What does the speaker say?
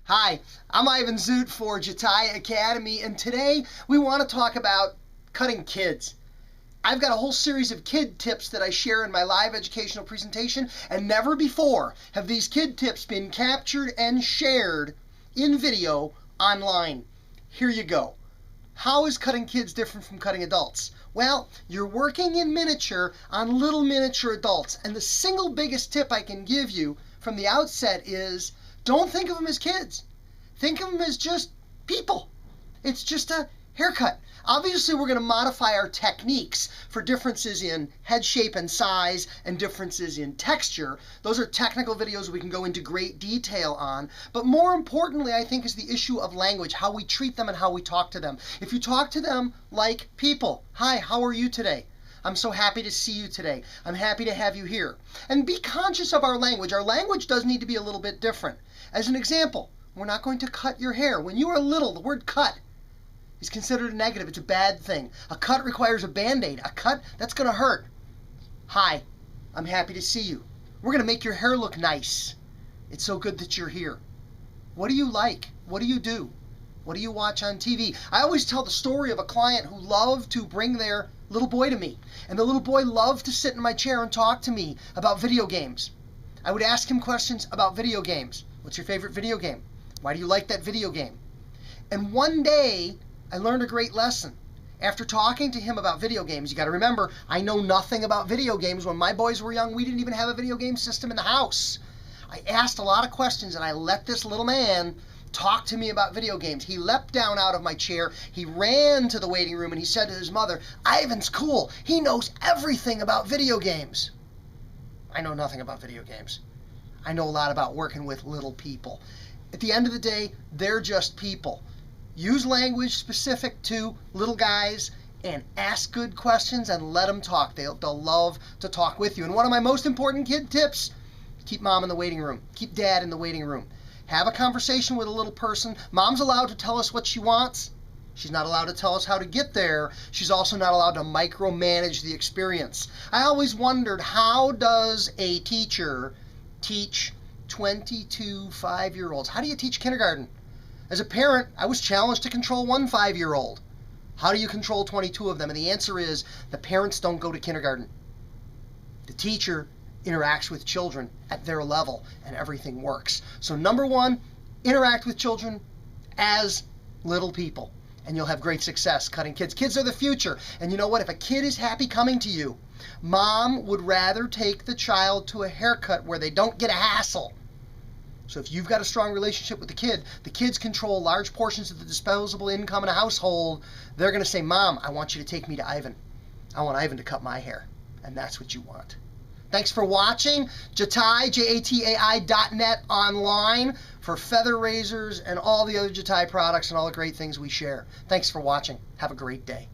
Hi, I'm Ivan Zoot for Jatai Academy, and today we want to talk about cutting kids. I've got a whole series of kid tips that I share in my live educational presentation, and never before have these kid tips been captured and shared in video online. Here you go. How is cutting kids different from cutting adults? Well, you're working in miniature on little miniature adults, and the single biggest tip I can give you from the outset is don't think of them as kids. Think of them as just people. It's just a haircut. Obviously, we're going to modify our techniques for differences in head shape and size and differences in texture. Those are technical videos we can go into great detail on. But more importantly, I think, is the issue of language, how we treat them and how we talk to them. If you talk to them like people, hi, how are you today? I'm so happy to see you today. I'm happy to have you here. And be conscious of our language. Our language does need to be a little bit different. As an example, we're not going to cut your hair. When you are little, the word cut is considered a negative. It's a bad thing. A cut requires a Band-Aid. A cut, that's going to hurt. Hi, I'm happy to see you. We're going to make your hair look nice. It's so good that you're here. What do you like? What do you do? What do you watch on TV? I always tell the story of a client who loved to bring their little boy to me. And the little boy loved to sit in my chair and talk to me about video games. I would ask him questions about video games. What's your favorite video game? Why do you like that video game? And one day, I learned a great lesson. After talking to him about video games, you got to remember, I know nothing about video games. When my boys were young, we didn't even have a video game system in the house. I asked a lot of questions, and I let this little man talk to me about video games. He leapt down out of my chair. He ran to the waiting room, and he said to his mother, Ivan's cool. He knows everything about video games. I know nothing about video games. I know a lot about working with little people. At the end of the day, they're just people. Use language specific to little guys and ask good questions and let them talk. They'll love to talk with you. And one of my most important kid tips, keep mom in the waiting room. Keep dad in the waiting room. Have a conversation with a little person. Mom's allowed to tell us what she wants. She's not allowed to tell us how to get there. She's also not allowed to micromanage the experience. I always wondered, how does a teacher teach 22 5-year-olds? How do you teach kindergarten? As a parent, I was challenged to control one 5-year-old. How do you control 22 of them? And the answer is the parents don't go to kindergarten. The teacher interacts with children at their level and everything works. So number one, interact with children as little people and you'll have great success cutting kids. Kids are the future. And you know what? If a kid is happy coming to you, mom would rather take the child to a haircut where they don't get a hassle. So if you've got a strong relationship with the kids control large portions of the disposable income in a household. They're going to say, Mom, I want you to take me to Ivan. I want Ivan to cut my hair. And that's what you want. Thanks for watching. Jatai, Jatai.net online for feather razors and all the other Jatai products and all the great things we share. Thanks for watching. Have a great day.